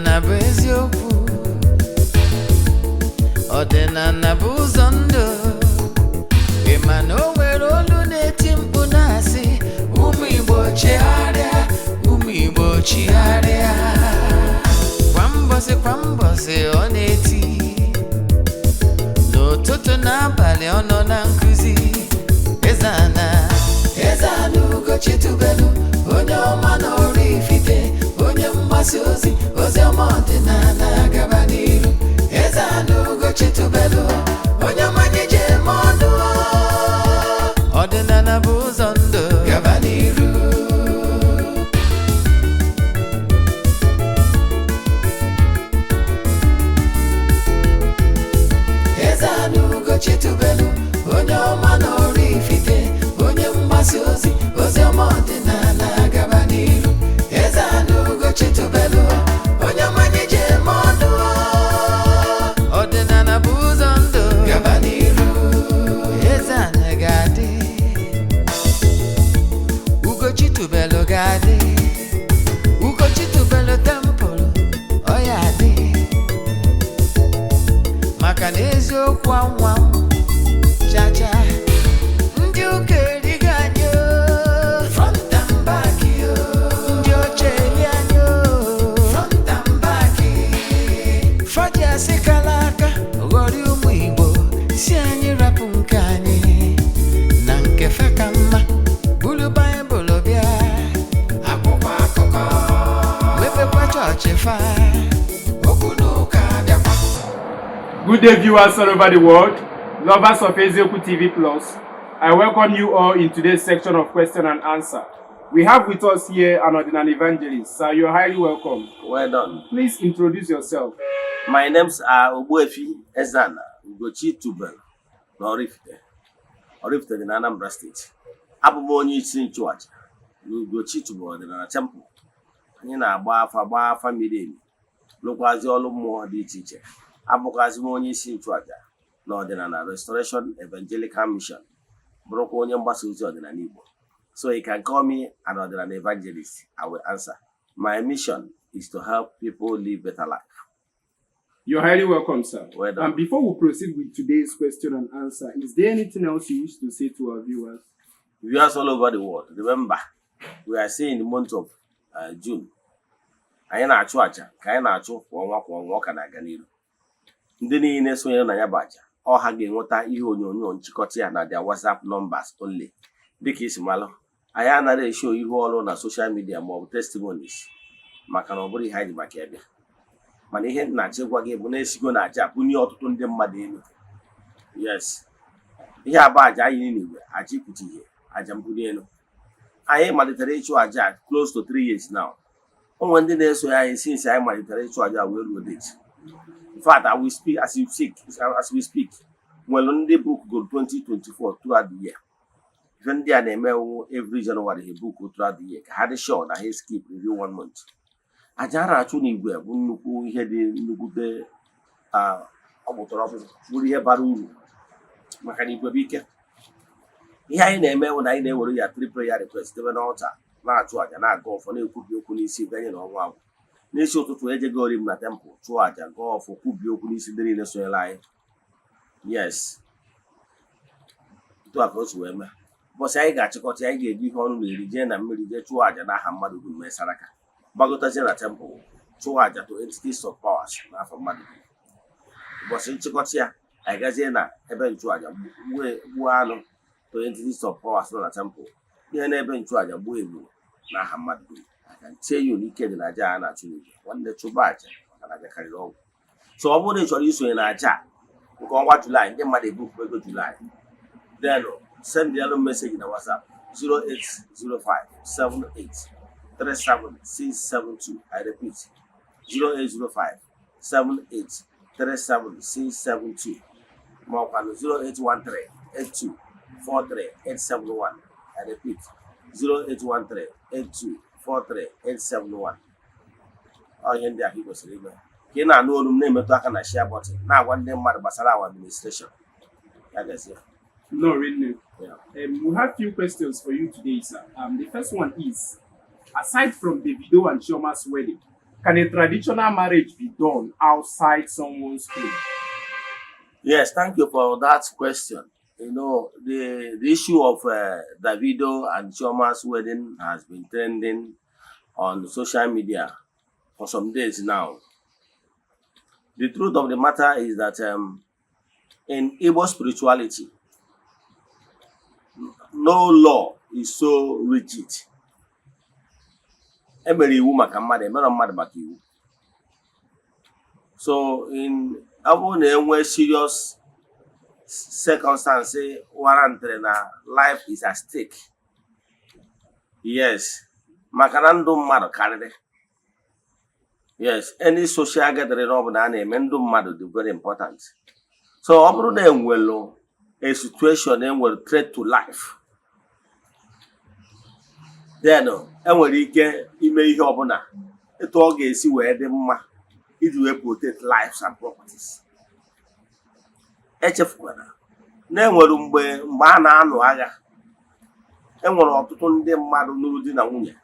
Ọdịnala bụ eziokwu, ọdịnala bụ ụzọ ndụ. Ị ma na o nwere olu na-eti mkpu na-asị ụmụ Igbo chigharịa, ụmụ Igbo chigharịa. Kwa mbọsị ọ na-eti, n'ụtụtụ n'abalị ọ nọ na nkuzi. Eze-Ana, Eze-Ana ugochitubelu, onye ọma na oraifite, onye mgbasa ozi, ozi ọma ọdịnala gaba n'iru. Eze-Ana ugochitubelu, onye ọma nyeje eme ọnụ. Ọdịnala bụ ụzọ ndụ, gaba n'iru. Eze-Ana ugochitubelu, onye ọma na oraifite, onye mgbasa ozi, ozi ọma ọdịnala gaba n'iru. Eze-Ana ugochitubelu, onye ọma nyeje eme ọnụ. Ọdịnala bụ ụzọ ndụ, gaba n'iru. Eze-Ana ga-adị, ugochitubelu ga-adị, ugochitubelu tempụl ọ ya adị. Maka na eziokwu anwa chacha, ndị ụka erighị anyị front and back, ndị oche eri anyị front and back. Faji asị kala aka ghọrọ ụmụ Igbo, si anyị rapụ nke anyị na nke fe ka mma. Bulu Baịbụl bịa, akwụkwọ akụkọ, mepekwa chọọchị fa, okwu n'ụka bịakwa. Good day, viewers all over the world, lovers of Ezeoku TV Plus. I welcome you all in today's section of question and answer. We have with us here an ordinary evangelist. Sir, you're highly welcome. Well done. Please introduce yourself. My names are Ogbuefi, Eze-Ana, ugochitubelu, na oraifite in Anambra State. Abụ m onye isi nchụaja na ugochitubelu ọdịnala temple. Anyị na-agba afa miri emi, lụkwazi ọlụ mmụọ dị iche iche. Abụkwazi m onye isi nchụaja na ọdịnala Restoration Evangelical Mission, bụrụkwa onye mgbasa ozi ọdịnala Igbo. So you can call me an ordinary evangelist. I will answer. My mission is to help people live better life. You're highly welcome, sir. Well done. And before we proceed with today's question and answer, is there anything else you wish to say to our viewers? Viewers all over the world, remember, we are saying in the month of June. Anyị na-achụ aja ka anyị na-achụ kwa ọnwa ọka na-aga n'iru. Ndị niile sonyere na ya bụ aja, ọ ha ga-enweta ihe onyonyo nchịkọta ya na their WhatsApp numbers only. Dịka isi malụ, anyị anaghị esho ihu ọrụ na social media ma ọ bụ testimonies, maka na ọ bụrụ ihe anyị dị maka ya bịa. Mana ihe na-achịkwa gị bụ na-esigo na aja bunye ọtụtụ ndị mmadụ elu. Yes, ihe abụ aja anyị n'igwe, aja ikwuchi ihe, aja mbunye elu. Anyị malitere ịchụ aja close to 3 years now. Onwe ndị na-eso anyị since anyị malitere ịchụ aja wee ruo date. In fact, I will speak as we speak. Well, ndị book go 2024 throughout the year. Even ndị a na-emewu every January he book throughout the year. Ka ha dị sure na he skip review 1 month. Aja a na-achụ n'igwe bụ nnukwu ihe dị nnukwute ọgbụtọrọ bụrụ ihe bara uru maka na igwe bụ ike. Ihe anyị na-emewu na anyị na-ewere ya 3 prayer request debe n'ọta na-achụ aja na-aga ọfọ na-ekwubi okwu n'isi ganye na ọnwa agwụ. N'isi ụtụtụ ejego ori m na temple chụọ aja gaa ọfọ kwubi okwu n'isi ndị niile sonyere anyị. Yes, otu a ka o si wee mee. Ụbọchị anyị ga-achịkọta, anyị ga-eji ihe ọnụ na-eri jee na mmiri jee chụọ aja n'aha mmadụ dum mee saraka, gbagotazie na temple chụọ aja to entities of powers n'afọ mmadụ dum. Ụbọchị nchịkọta ya, anyị gazie na ebe nchụaja gbuo anụ to entities of powers nọ na temple, ihe na ebe nchụaja gbuo egbu n'aha mmadụ dum. I can tell you n'ike dị na aja a na-achụ n'igwe, nwanne chụba aja maka na aja karịrị ọgwụ. So ọ bụrụ na ị chọrọ isonye na aja nke ọnwa Julaị, ndị mmadụ ebupụ ego Julaị, then send the message na WhatsApp 08057837672. I repeat, 08057837672. Ma ọkwa 08138243871. I repeat, 08138243871. Ọ ihe ndị ahụ ị kwesịrị ime. Ka ị na-anụ olu m na-emetụ aka na share button na-agwa ndị mmadụ gbasara our administration. Ya gazie. No, really. Yeah. We have few questions for you today, sir. The first one is, aside from the video and Chioma's wedding, Can a traditional marriage be done outside someone's home? Yes, thank you for that question. You know, the issue of Davido and Chioma's wedding has been trending on social media for some days now. The truth of the matter is that in Igbo spirituality, no law is so rigid. Emere iwu maka mmadụ, emere mmadụ maka iwu. So in ọ na enwe serious circumstance warranted na life is at stake. Yes, maka na ndụ mmadụ karịrị. Yes, any social gathering ọ bụla a na-eme ndụ mmadụ dị very important. So ọ bụrụ na enwelu a situation enwere threat to life, then enwere ike ime ihe ọbụla etu ọ ga-esi wee dị mma iji wee protect lives and properties. Echefukwana na enwere mgbe a na-anụ agha, enwere ọtụtụ ndị mmadụ nụrụ di na nwunye,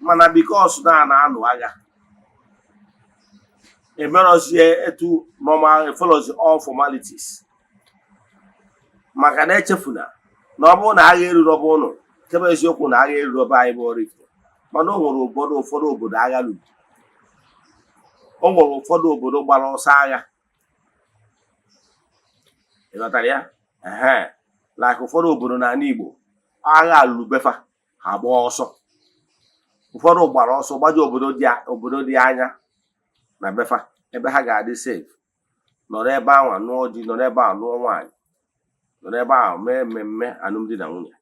mana because na-anụ agha emerozie etu normal follows all formalities. Maka na echefuna na ọ bụrụ na agha eruru ọbụ ụnụ kebe eziokwu na agha eruru ọba anyị bụ Oraifite, mana o nwere ụfọdụ obodo agha lụrụ. O nwere ụfọdụ obodo gbara ọsọ agha. Ịghọtara ya? Like ụfọdụ obodo n'ala Igbo agha alụrụ befa ha gbaa ọsọ. Ụfọdụ gbara ọsọ gbaje obodo dị anya na befa ebe ha ga-adị safe, nọrọ ebe ahụ anụọ di, nọrọ ebe ahụ nụọ nwaanyị, nọrọ ebe ahụ mee mmemme alụmdi na nwunye.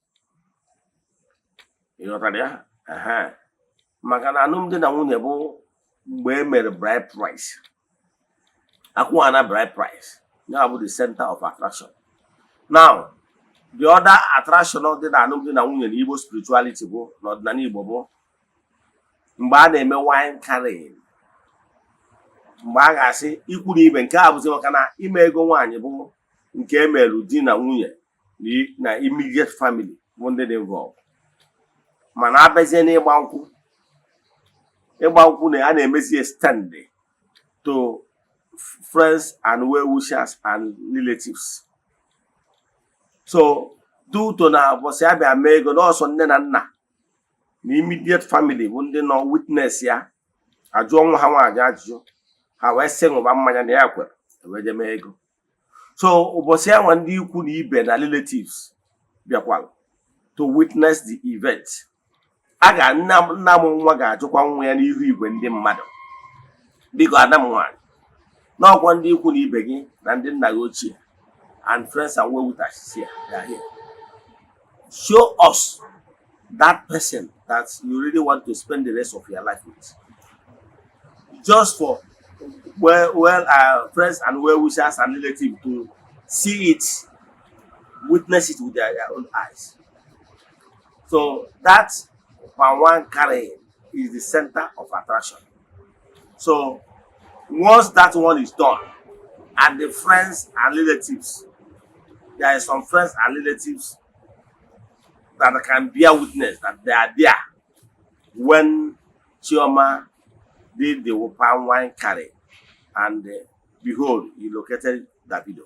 Ịghọtara ya? Maka na alụmdi na nwunye bụ mgbe e mere bride price. Akwụghana bride price, ya bụ the center of attraction. Now, the other attraction dị na alụmdi na nwunye na Igbo spirituality bụ n'ọdịnala Igbo bụ mgbe a na-eme wine carrying. Mgbe a ga-asị ikwu na ibe, nke a bụzi maka na ime ego nwaanyị bụ nke emerụ di na nwunye na immediate family bụ ndị dị involved. Mana abezie n'ịgba nkwụ na a na-emezi extend to friends and well-wishers and relatives. So due to na ụbọchị abịa mee ego n'ọsọ nne na nna na immediate family bụ ndị nọ witness ya, ajụọ nwa ha nwaanyị ajụjụ, ha wee sị ṅụba mmanya na ya kwere wee je mee ego. So ụbọchị ahụ ndị ikwu na ibe na relatives bịakwara to witness the event. Nna m nwa ga-ajụkwa nwa ya n'ihu igwe ndị mmadụ, biko ada m nwaanyị n'ọkwa ndị ikwu na ibe gị na ndị nna gị ochie and friends and well-wishers here, they are here. Show us that person that you really want to spend the rest of your life with. Just for friends and well-wishers and relatives to see it, witness it with their own eyes. So that one carrying is the center of attraction. So once that one is done, and the friends and relatives, there are some friends and relatives that can bear witness that they are there when Chioma did the palm wine carry, and behold, he located Davido.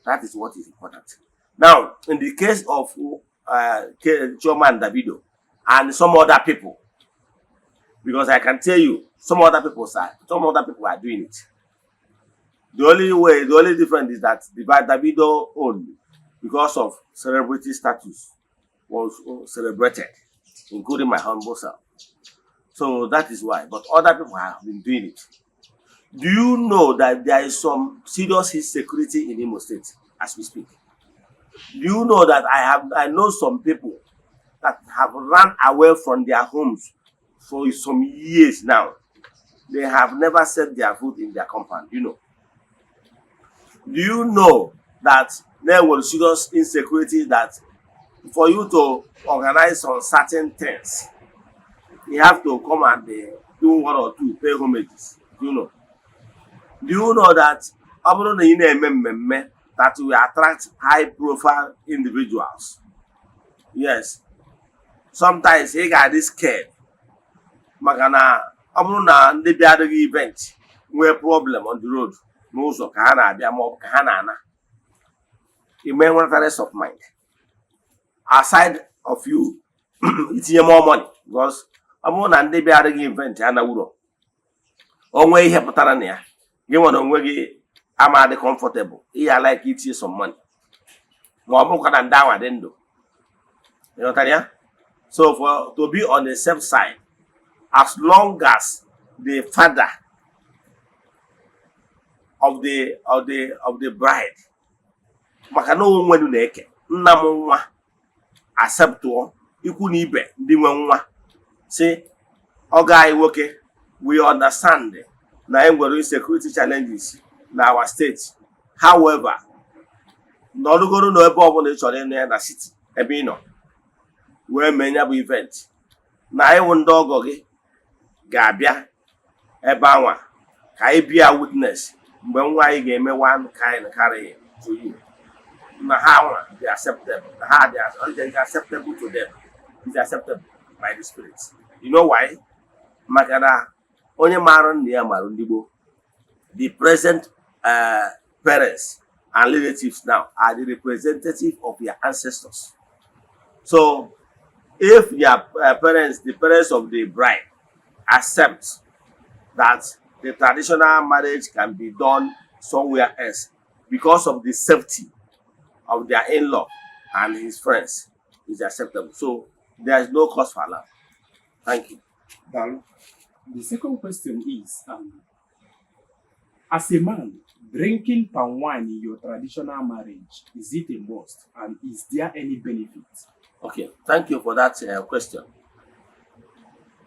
That is what is important. Now, in the case of Chioma and Davido and some other people, because I can tell you, some other people are doing it. The only difference is that the Davido owned, because of celebrity status, was celebrated, including my humble self. So that is why. But other people have been doing it. Do you know that there is some serious insecurity in Imo State as we speak? Do you know that I know some people that have run away from their homes for some years now? They have never set their foot in their compound, you know. Do you know that there was serious insecurity that for you to organize on certain things, you have to come and do one or two, pay homages, you know? Do you know that that will attract high-profile individuals? Yes. Sometimes he got this scared. Magana ọ bụrụ na ndị bịadịghị event nwee problem on the road n'ụzọ ka ha na-abịa ma ọ bụ ka ha na-ana, ime nweta rest of mind aside of you itinye more money, because ọ bụrụ na ndị bịadịghị event ha na ụlọ onwe ihe pụtara na ya, gị nwere onwe gị ama dị comfortable, ihe like itinye some money ma ọ bụrụkwa na ndị anwa dị ndụ. You know, so to be on the safe side, as long as the father of the bride, maka na onwe nu na-eke nna m nwa accept ikwu na ibe ndị nwe nwa si oga anyị nwoke, we understand na enwere insecurity challenges na our state, however n'ọlụgoro na ebe ọbụla ị chọrọ ịnụ ya na city ebe ị nọ wee mee ya bụ event, na ịwụ ndị ọgọ gị ga-abịa ebe anwa ka anyị bịa witness mgbe nwa anyị ga-eme one kind carry to you, na ha nwa dị acceptable, na ha dị acceptable to them, is acceptable by the spirit. You know why? Maka na onye maara nna ya maara ndị Igbo. The present parents and relatives now are the representative of their ancestors. So if their parents, the parents of the bride, accept that the traditional marriage can be done somewhere else because of the safety of their in-law and his friends, is acceptable. So there is no cause for alarm. Thank you. The second question is, as a man, drinking palm wine in your traditional marriage, is it a must, and is there any benefit? Okay, thank you for that question.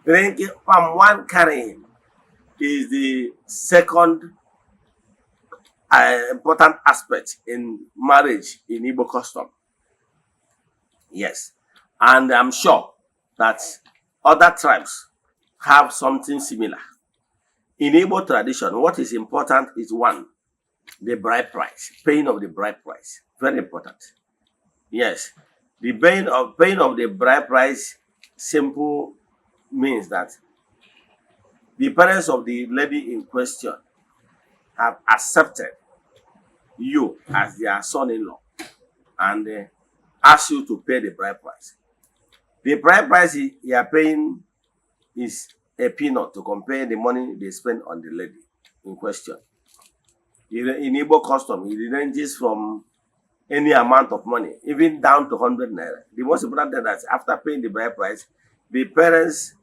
Drinking palm wine carrying is the second important aspect in marriage in Igbo custom. Yes, and I'm sure that other tribes have something similar. In Igbo tradition, what is important is one, the bride price, paying of the bride price, very important. Yes, the paying of the bride price simple means that the parents of the lady in question have accepted you as their son-in-law and ask you to pay the bride price. The bride price you are paying is a peanut to compare the money they spend on the lady in question. In Igbo custom, it ranges from any amount of money, even down to 100 naira. The most important thing is after paying the bride price, the parents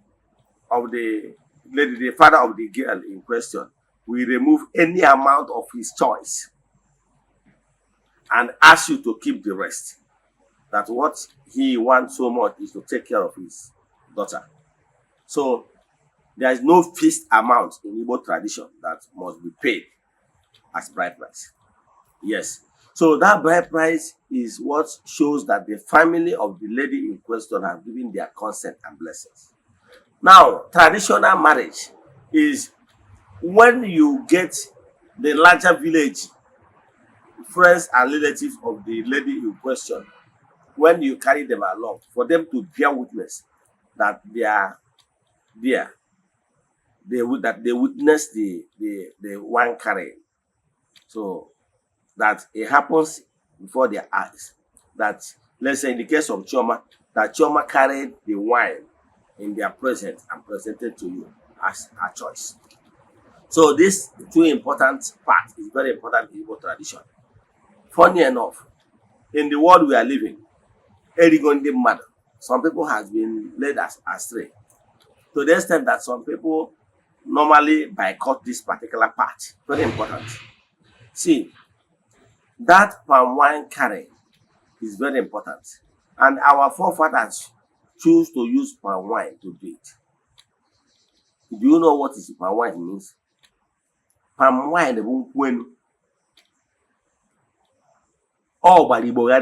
of the lady, the father of the girl in question, will remove any amount of his choice and ask you to keep the rest. That what he wants so much is to take care of his daughter. So there is no fixed amount in Igbo tradition that must be paid as bride price. Yes. So that bride price is what shows that the family of the lady in question have given their consent and blessings. Now, traditional marriage is when you get the larger village, friends and relatives of the lady in question, when you carry them along, for them to bear witness that they are there, they witness the one carrying. So that it happens before their eyes. That, let's say in the case of Chioma, that Chioma carried the wine in their presence and presented to you as her choice. So this two important part is very important in Igbo tradition. Funny enough, in the world we are living, some people has been led astray to the extent that some people normally boycott this particular part. Very important. See, that palm wine carrying is very important, and our forefathers choose to use palm wine to do it. Do you know what is palm wine means? Palm wine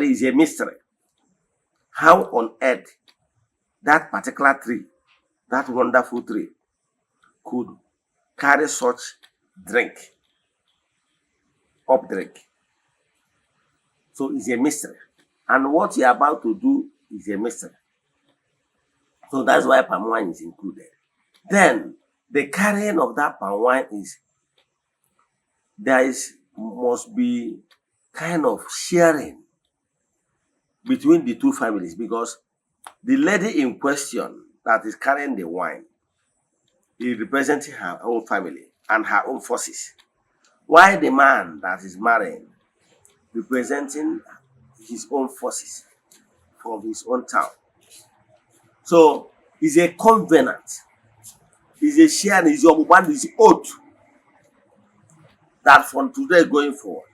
is a mystery. How on earth that particular tree, that wonderful tree, could carry such drink, up drink. So it's a mystery. And what you're about to do is a mystery. So that's why palm wine is included. Then The carrying of that palm wine is must be kind of sharing between the two families, because the lady in question that is carrying the wine is representing her own family and her own forces, while the man that is marrying representing his own forces from his own town. So it's a covenant, it's a sharing, it's your one, it's oath that from today going forward,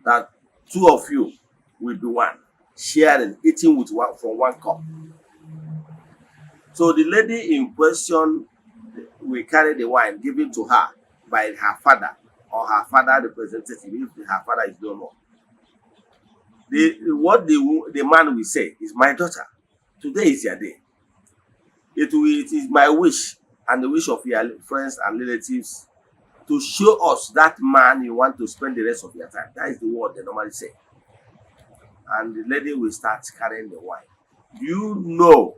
that two of you will be one, sharing, eating with one from one cup. So the lady in question will carry the wine given to her by her father or her father representative, if her father is no more. What the man will say is, my daughter, today is your day. It is my wish and the wish of your friends and relatives to show us that man you want to spend the rest of your time. That is the word they normally say. And the lady will start carrying the wine. You know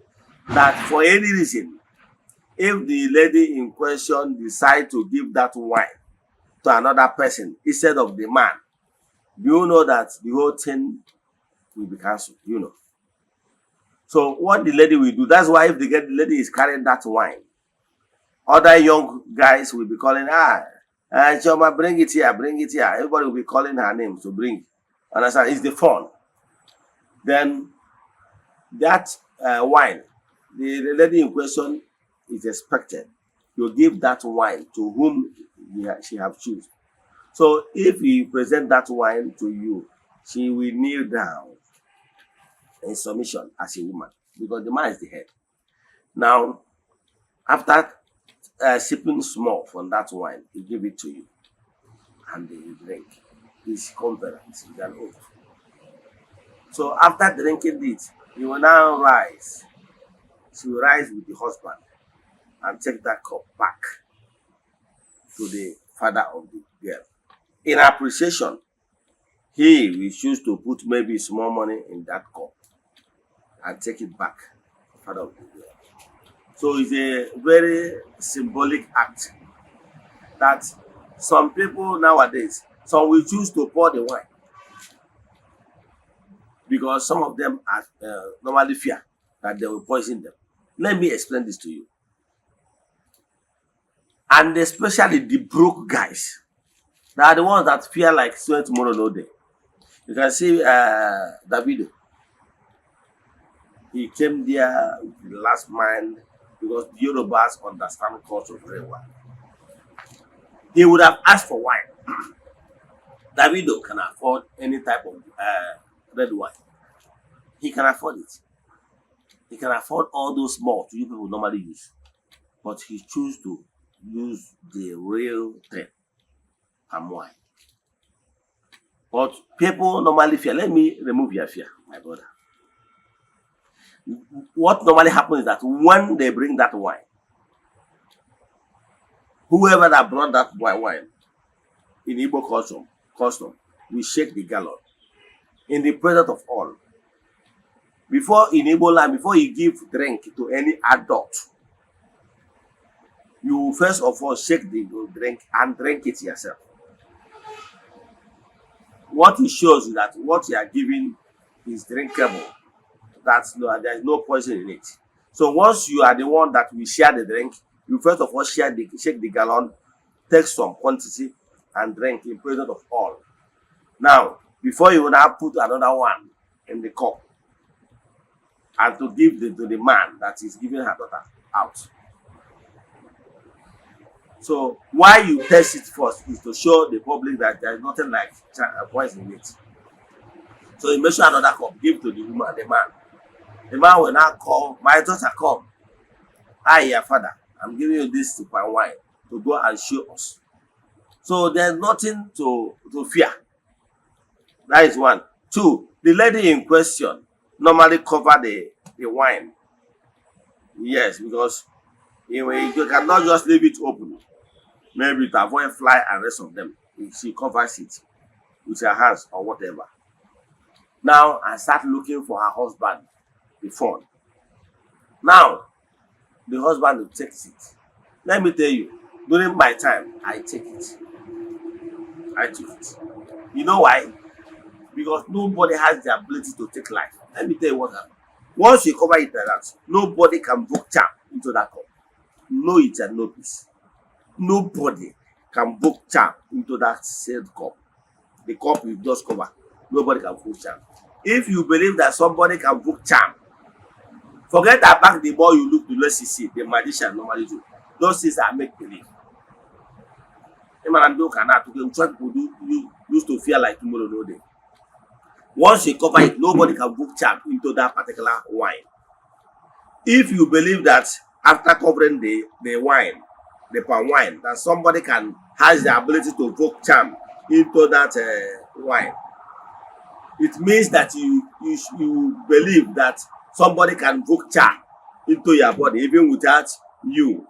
that for any reason, if the lady in question decide to give that wine to another person instead of the man, you know that the whole thing will be cancelled, you know. So what the lady will do, that's why if the lady is carrying that wine, other young guys will be calling, Choma, bring it here, bring it here. Everybody will be calling her name to bring. Understand? It's the fun. Then that wine, the lady in question is expected to give that wine to whom she have chosen. So if he present that wine to you, she will kneel down in submission as a woman, because the man is the head. Now, after sipping small from that wine, he give it to you, and then you drink. It's covenant, it's an oath. So after drinking it, you will now rise. She will rise with the husband and take that cup back to the father of the girl. In appreciation, he will choose to put maybe small money in that cup and take it back to the father of the girl. So it's a very symbolic act that some people nowadays, some will choose to pour the wine because some of them are normally fear that they will poison them. Let me explain this to you. And especially the broke guys, they are the ones that fear like swear tomorrow no day. You can see Davido. He came there with the last mind because the Yorubas understand culture very well. He would have asked for wine. Davido can afford any type of red wine. He can afford it. He can afford all those malts you people normally use. But he chose to use the real thing, palm wine. But people normally fear. Let me remove your fear, my brother. What normally happens is that when they bring that wine, whoever that brought that wine in Igbo custom, we shake the gallon in the presence of all. Before in Igbo land, before you give drink to any adult, you first of all shake the drink and drink it yourself. What it shows is that what you are giving is drinkable. There is no poison in it. So once you are the one that will share the drink, you first of all shake the gallon, take some quantity and drink in presence of all. Now, before you will now put another one in the cup and to give to the man that is giving her daughter out. So why you test it first is to show the public that there is nothing like poison in it. So you make sure another cup, give to the woman, the man. The man will now call, my daughter, come. Hi, your father, I'm giving you this palm wine to go and show us. So there's nothing to fear. That is one. Two, the lady in question normally cover the wine. Yes, because you cannot just leave it open. Maybe to avoid fly and rest of them. She covers it with her hands or whatever. Now, I start looking for her husband, the phone. Now, the husband will take it Let me tell you, during my time, I take it. I took it. You know why? Because nobody has the ability to take life. Let me tell you what happened. Once you cover it like that, nobody can book charm into that cup. No it and no peace. Nobody can book charm into that said cup. The cup you just cover. Nobody can book charm. If you believe that somebody can book charm, forget that back the ball you look to let see the magician normally do. Those things are make believe. People used to fear like tomorrow no day. Once you cover it, nobody can book charm into that particular wine. If you believe that after covering the wine, the palm wine, that somebody has the ability to book charm into that wine, it means that you believe that somebody can book charm into your body even without you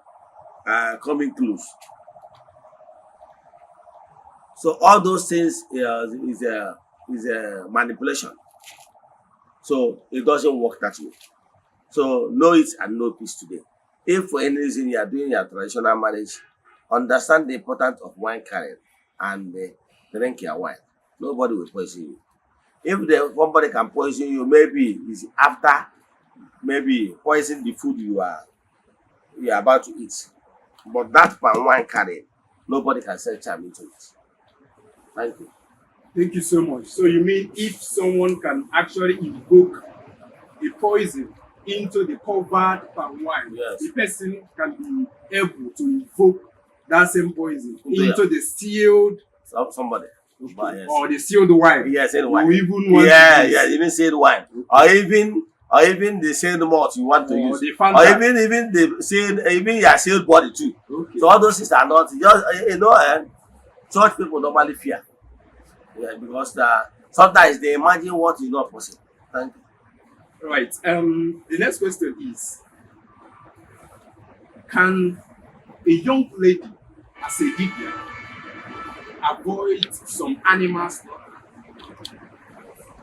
coming close. So all those things is a manipulation. So it doesn't work that way. So know it and know peace today. If for any reason you are doing your traditional marriage, understand the importance of wine carrying and drink your wine. Nobody will poison you. If somebody can poison you, maybe it's after maybe poison the food you are about to eat. But that palm wine carrying, nobody can sell charm into it. Thank you. Thank you so much. So you mean if someone can actually invoke a poison into the covered palm wine, yes, the person can be able to invoke that same poison into the sealed somebody. Okay. Yes. Or the sealed wine. Yes, sealed wine. Or even one even sealed wine. Okay. Or even the sealed malt you want to use. Or even the sealed, even your sealed body too. Okay. So all those things are not just church people normally fear. Yeah, because sometimes they imagine what is not possible. Thank you. Right. The next question is: can a young lady, as a Dibia, avoid some animals?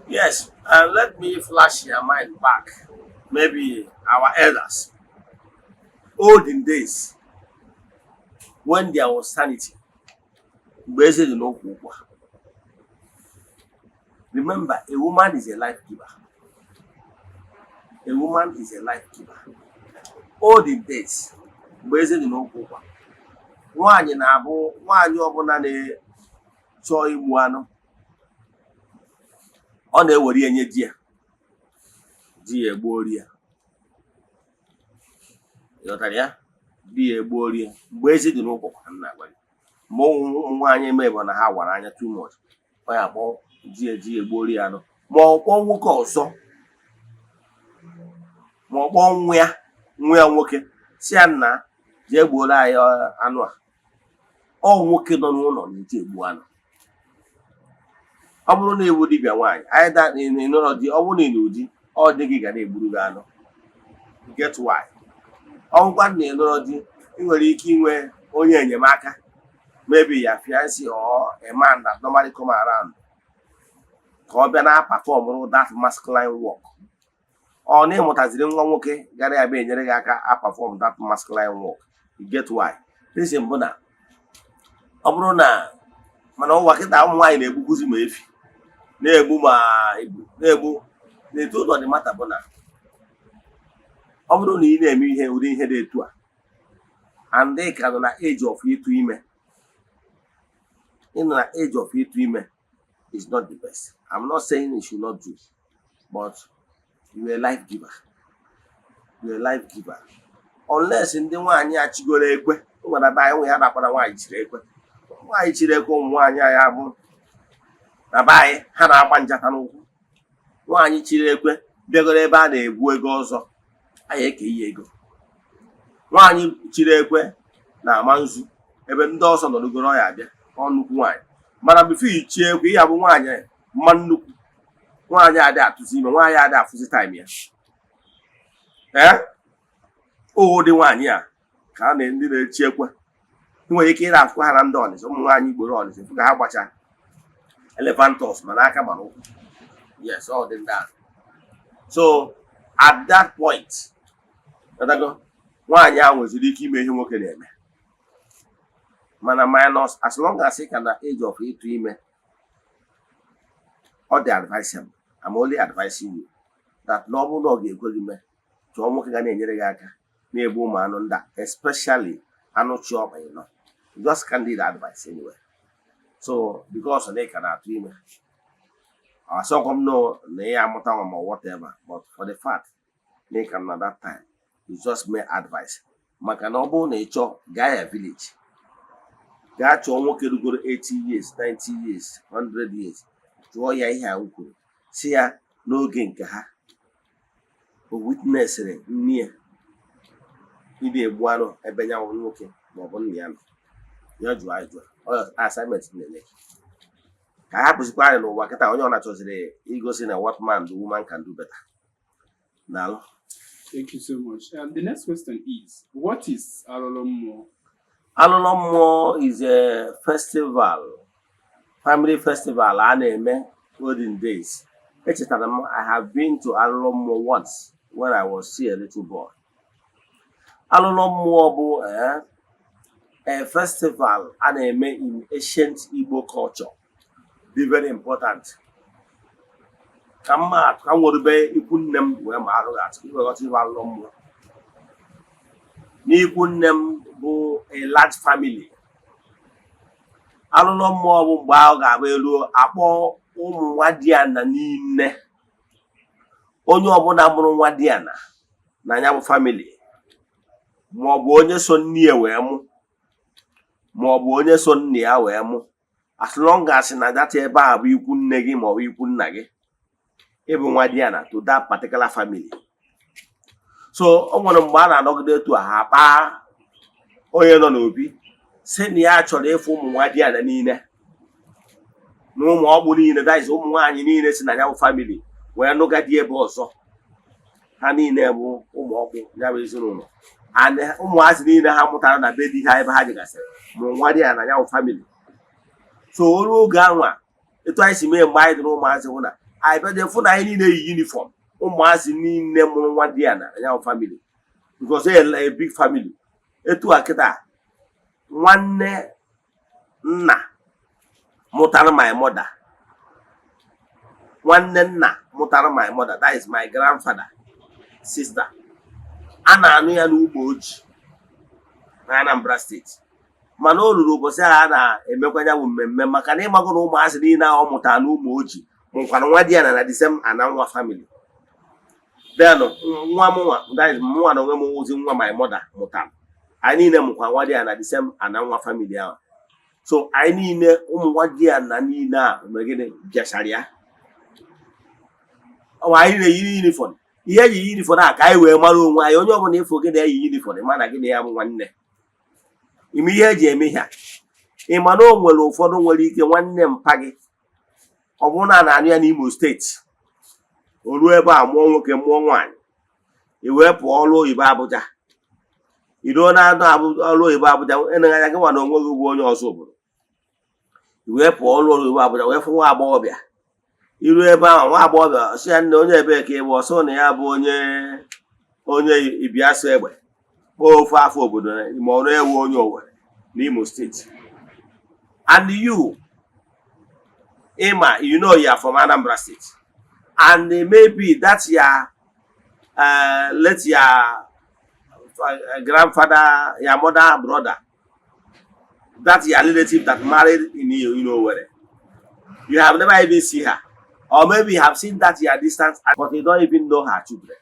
Yes. Let me flash your mind back. Maybe our elders, olden days, when there was sanity. Remember, a woman is a life giver. A woman is a life giver. All the days, nwaanyị na-abụ nwaanyị ọbụla na-chọọ igbu anụ, ọ na-ewere ya nye di ya egbuori ya. Ịghọtara ya? Di ya egbuori ya. Mgbe ezi dị n'ụkwụ ka m na-agwa gị. Mgbe ụmụ nwaanyị eme na ha wara anya too much, ọ ya kpọọ di ya egbuori ya anụ. Ma ọ kpọọ nwoke ọzọ, ma ọ kpọọ nwa ya nwoke si ya nna jee gbuoro anyị anụ a. Ọ nwoke nọ n'ụlọ na-eji egbu anụ. Ọ bụrụ na ewu dibịa nwaanyị, anyị da n'ịnọrọ di, ọ bụrụ na ị na-udi, ọ dị gị ga na-egburu gị anụ. Get why? Ọ ngwa na ịnọrọ di, ị nwere ike inwe onye enyemaka, maybe your fiancé or a man that normally come around, ka ọ bịa na perform that masculine work. Ọ na ịmụtaziri nwa nwoke gara ya bịa enyere gị aka perform that masculine work. You get why? Reason bụ na ọ bụrụ na mana ụwa kịta ụmụ nwaanyị na-egbukwuzi ma efi, na-egbu ma igbo, na-egbu na-etu ụlọ dị mata bụ na ọ bụrụ na ị na-eme ụdị ihe dị etu a and ị ka nọ na age of ịtụ ime, ịnọ na age of ịtụ ime is not the best. I'm not saying you should not do, but you're a life giver. You're a life giver. Unless ndị nwaanyị achigoro ekwe, nwere be anyị nwe ya na-akpara nwaanyị chiri ekwe. Nwaanyị chiri ekwe ụmụ nwaanyị anyị abụ na be anyị ha na-agba njata n'ụkwụ. Nwaanyị chiri ekwe bịagoro ebe a na-egbu ego ọzọ, anyị eke ihe ego. Nwaanyị chiri ekwe na-ama nzu ebe ndị ọzọ nọrọgoro ya abịa, ọ nnukwu nwaanyị. Mana bifo ichie ekwe, ihe bụ nwaanyị mma nnukwu. Nwaanyị adị atụzi ime, nwaanyị adị afụzi time ya. Ụdị nwaanyị a ka a ndị na-echi ekwe. Nwere ike ịra afụ ha na ndị Ọnịcha, ụmụ nwaanyị Igbo Ọnịcha, ka ha gbacha elephantals ma n'aka ma n'ụkwụ. Yes, all did that. So at that point, nwaanyị ahụ nweziri ike ime ihe nwoke na-eme. mana minus as long as ị ka na age of ịtụ ime ọ dị advisable. I'm only advising you that na ọ bụrụ na ọ ga-ekwe gị mee chọọ nwoke ga na-enyere gị aka na-egbu ụmụ anụ ndị a, especially anụ chi ọkpa ịnọ. Just candid advice anyway. So because na ị ka na-atụ ime asọkwa m na ya amụta nwa ma whatever, but for the fact na ị ka na that time, you just make advice. Maka na ọ bụrụ na ị chọọ gaa ya village, gaa chọọ nwoke rugoro 80 years, 90 years, 100 years, jụọ ya ihe ahụ kwuru, si ya n'oge nke ha o witnessịrị nne ya ị na-egbu anụ ebe nyanwụ nwoke maọbụ nna ya nọ, ya jụọ ajụjụ. Assignment na-eme ka ha hapụzikwa anyị n'ụwa kịta onye ọ na-achọziri igosi na what man the woman can do better. Daalụ. Thank you so much. The next question is, what is Alolomo? Alolomo is a festival, family festival a na-eme olden days. Echetara m, I have been to Alolomo once when I was still a little boy. Alolomo bụ a festival a na-eme in ancient Igbo culture. Be very important. Ka m werube ikwu nne m wee ma arụ atụ iweghọta ihe Alolomo. N'ikwu nne m bụ a large family. Alolomo bụ mgbe ahụ ga-abụ elu akpọ ụmụ nwa Diana niile. Onye ọbụla mụrụ nwa Diana na ya bụ family, ma ọ bụ onye so nne ya wee mụ, ma ọ bụ onye so nne ya wee mụ, as long as na data ebe a bụ ikwu nne gị ma ọ bụ ikwu nna gị, ịbụ nwa Diana to that particular family. So o nwere mgbe a na-anọgide etu a ha kpaa onye nọ n'obi sị na ya chọrọ ịfụ ụmụ nwa Diana niile na ụmụ ọgbụ niile, that is ụmụ nwaanyị niile si na ya bụ family wee nụga di ebe ọzọ. Ha niile bụ ụmụ ọgbụ ya bụ ezinụlọ, ụmụazị niile ha mụtara na be di ha ebe ha dịgasịrị mụrụ nwa Diana na ya bụ family. So olu oge anwa etu anyị si mee mgbe anyị dị na ụmụazị hụ na anyị bịa fụ na anyị niile yi uniform, ụmụazị niile mụrụ nwa Diana na ya bụ family, because a big family. Etu a kịta nwanne nna mụtara my mother, nwanne nna mụtara my mother, that is my grandfather sister. A na-anụ ya n'Ugboji na Anambra State, mana o ruru ụbọchị a na-emekwa ya bụ mmemme maka na ịmago na ụmụazị niile ahụ mụtara n'Ugboji mụkwara nwa Diana na ezeana nwa family. Then nwa mụnwa, that is mụnwa na onwe m ozi nwa my mother mụtara, anyị niile mụkwa nwa Diana na ezeana nwa family ahụ. So anyị niile ụmụ nwa Diana niile a megide bịachara ya. Anyị na-eyi uniform, ihe eji uniform a ka anyị wee mara onwe anyị. Onye ọbụla ịfụ gị na-eyi uniform mana gị na ya bụ nwanne. Ime ihe eji eme ha ịma na o nwere ụfọdụ nwere ike nwanne mpa gị ọ bụrụ na na-anụ ya n'Imo steeti, o ruo ebe a mụọ nwoke mụọ nwaanyị, i wee pụọ ọrụ oyibo Abuja, iruo na-adụ ọrụ oyibo Abuja eneghị anya gị nwa na onwe gị bụ onye ọzọ obodo, i wee pụọ ọrụ oyibo Abuja wee fụ nwa agbọghọbịa. Iru ebe ahụ nwa agbọghọbịa sị ya nne onye ebee ka ịbụ, ọsọ na ya bụ onye Ibiaso Egbe, kpọọ ofe afọ obodo ma ọrụ ewu onye Owerri n'Imo steeti. And you Ima, you know you are from Anambra State, and maybe that's your let your grandfather, your mother, brother, that's your relative that married in you know where you have never even seen her, or maybe you have seen that your distance, but you don't even know her children.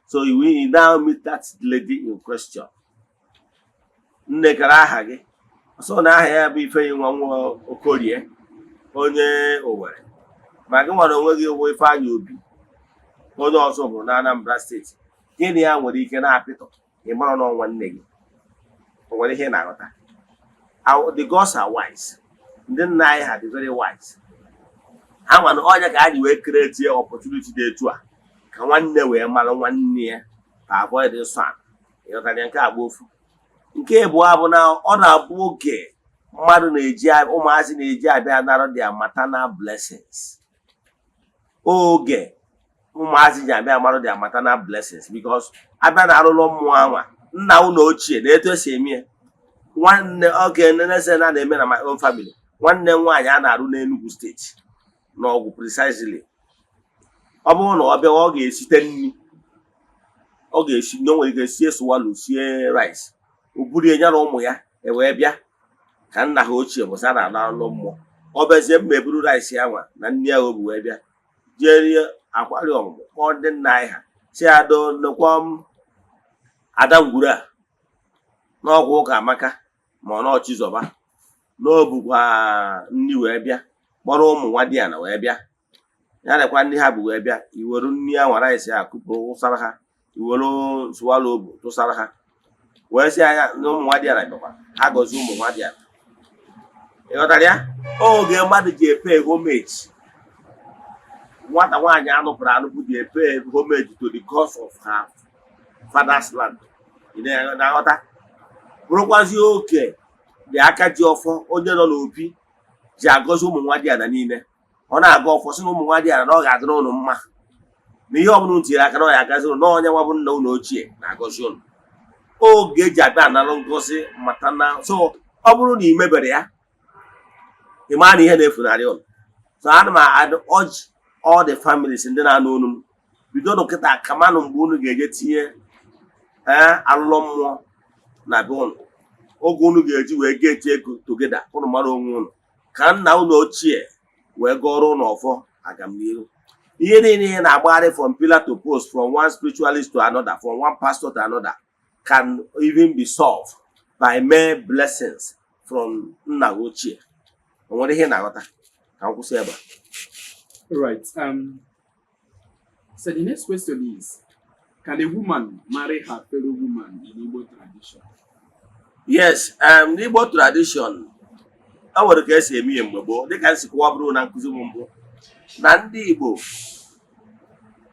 So you now meet that lady in question. So now I have been saying one more Okorie, onye Owerri. Ma gị nwere onwe gị owe Ifeanyị Obi, onye ọzọ bụ na Anambra State. Gịnị ya nwere ike na-apịtọ ịmara n'ọnwa nne gị. O nwere ihe na-aghọta. The gods are wise. Ndị nna anyị ha dị very wise. Ha nwa na ọnya ka anyị wee create opportunity dị etu a ka nwanne wee mara nwanne ya ka avoid this one. Ịghọtara nke agba ofu. Nke abụọ bụ na ọ na-abụ oge mmadụ na-eji ụmụazị na-eji abịa nara their maternal blessings. Oge ụmụazị ji abịa mara their maternal blessings because abịa na arụlọ mmụọ anwa nna ụlọ ochie na etu esi eme nwanne oge Eze-Ana na-eme na my own family. Nwanne nwaanyị a na-arụ n'Enugu steeti n'ọgwụ precisely. Ọ bụrụ na ọ bịa ọ ga-esite nri, ọ ga-esi na o nwere ike sie swallow sie rice, o buru ya na ụmụ ya wee bịa ka nna ha ochie bụsa na alụ mmụọ. Ọ bịazie mma eburu rice ya nwa na nri ya o bu wee bịa jee rie akwari ọmụmụ kpọọ ndị nna anyị ha si ado nekwa m ada ngwuru a n'ọgwụ ụka Amaka ma ọ n'Ọchịzọba n'obukwa nri wee bịa kpọrọ ụmụ nwa di ya na wee bịa ya nekwa ndị ha bụ wee bịa iwere nri ya nwa rice ya kụpụrụ ụsara ha, iwere swallow obu tụsara ha wee si anya na ụmụ nwa di ya na bịakwa ha gọzie ụmụ nwa di ya. Ịghọtara ya? Oge mmadụ ji epe homage, nwata nwaanyị anụpụrụ anụpụ ji epe homage to the gods of her father's land. Ị na-aghọta? Bụrụkwazi oke dị aka ji ọfọ onye nọ n'obi ji agọzi ụmụ nwa di ya na niile. Ọ na-aga ọfọ sị na ụmụ nwa di ya na ọ ga-adịrị ụnụ mma na ihe ọbụla tinyere aka na ọ ya agazi ụnụ na onye nwa bụ nna ụnụ ochie na-agọzi ụnụ. Oge eji abịa analụ ngozi mata na so ọ bụrụ na ị mebere ya ị maa na ihe na-efunarị ụnụ. So ana m urge all the families ndị na-anụ unu m bido n'ụkịta kamanụ mgbe unu ga-eje tinye alụlọ mmụọ na be unu, oge unu ga-eji wee ga-eji ego togeda unu mara onwe unu ka nna unu ochie wee gọrọ unu ọfọ agamnihu. Ihe niile na-agbagharị from pillar to post, from one spiritualist to another, from one pastor to another, can even be solved by mere blessings from nna ochie. O nwere ihe na-aghọta ka m kwụsị ebe a. Right. So the next question is, can a woman marry her fellow woman in Igbo tradition? Yes, the Igbo tradition, I nwere ka esi eme mgbe gboo dịka nsi kwuwa bụrụ na nkụzi m mbụ na ndị Igbo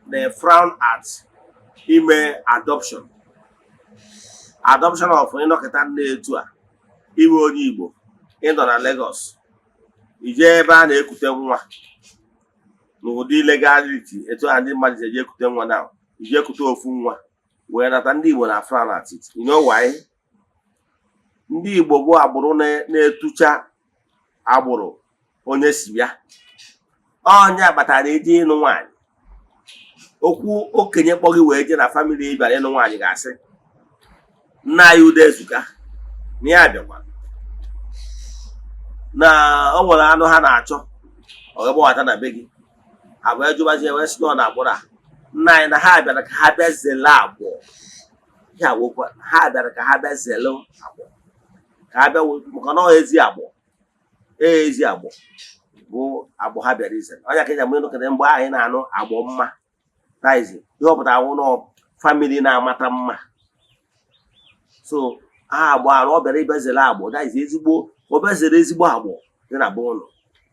na-frown at ime adoption. Adoption of ịnọkịta nne etu a iwe onye Igbo ịnọ na Lagos ije ebe a na-ekute nwa n'ụdị legality etu a ndị mmadụ eji ekute nwa na ije ekute ofu nwa wee nata. Ndị Igbo na frown at it. You know why? Ndị Igbo bụ agbụrụ na-etucha agbụrụ onye si bịa. Onye abatara eji ịnụ nwaanyị, okwu okenye kpọghị wee je na family ịbịara ịnụ nwaanyị ga-asị nna anyị Ude Ezuka na ya bịakwa na o nwere anụ ha na-achọ ọgbọghọta na be gị abụ ejụbazie wee sị na agbụrụ a nna anyị na ha bịara ka ha bịa zele agbụrụ ya wokwa ha bịara ka ha bịa zele agbụrụ ka ha bịa maka na ezi agbụrụ ezi agbụrụ bụ agbụ ha bịara ize. Onye ka eji amụ ịnụkọta mgbe anyị na-anụ agbụ mma taizi ihe ọ pụtara nwụ nọ famili na-amata mma. So agbụ arụ ọ bịara ibezere agbụ taizi ezigbo obezere ezigbo agbụ dị na be ụlọ.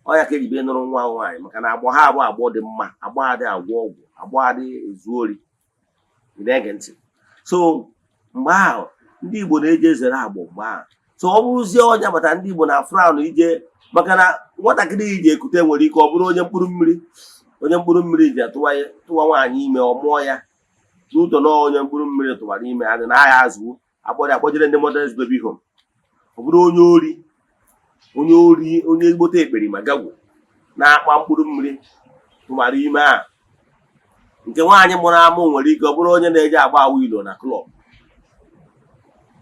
Onye ka eji bịa nụrụ nwa nwaanyị maka na agbụ ha abụ agbụ dị mma, agbụ adị agwọ ọgwụ, agbụ adị ezu ori. Ị na-ege ntị? So mgbe ahụ ndị Igbo na-eji ezere agbụ mgbe ahụ. So ọ bụrụzie onye agbata ndị Igbo na frown ije maka na nwatakịrị iji ekute nwere ike ọ bụrụ onye mkpụrụ mmiri. Onye mkpụrụ mmiri ji tụwa nwaanyị ime ọ mụọ ya n'ụtọ na onye mkpụrụ mmiri tụwara ime adị na agha azụwo akpọjere ndị Mothers Baby Home. Ọ bụrụ onye egbote ekperi ma gagwo na-akpa mkpụrụ mmiri tụwara ime a. Nke nwaanyị mụrụ amụ nwere ike ọ bụrụ onye na-eji agba wilo na klọb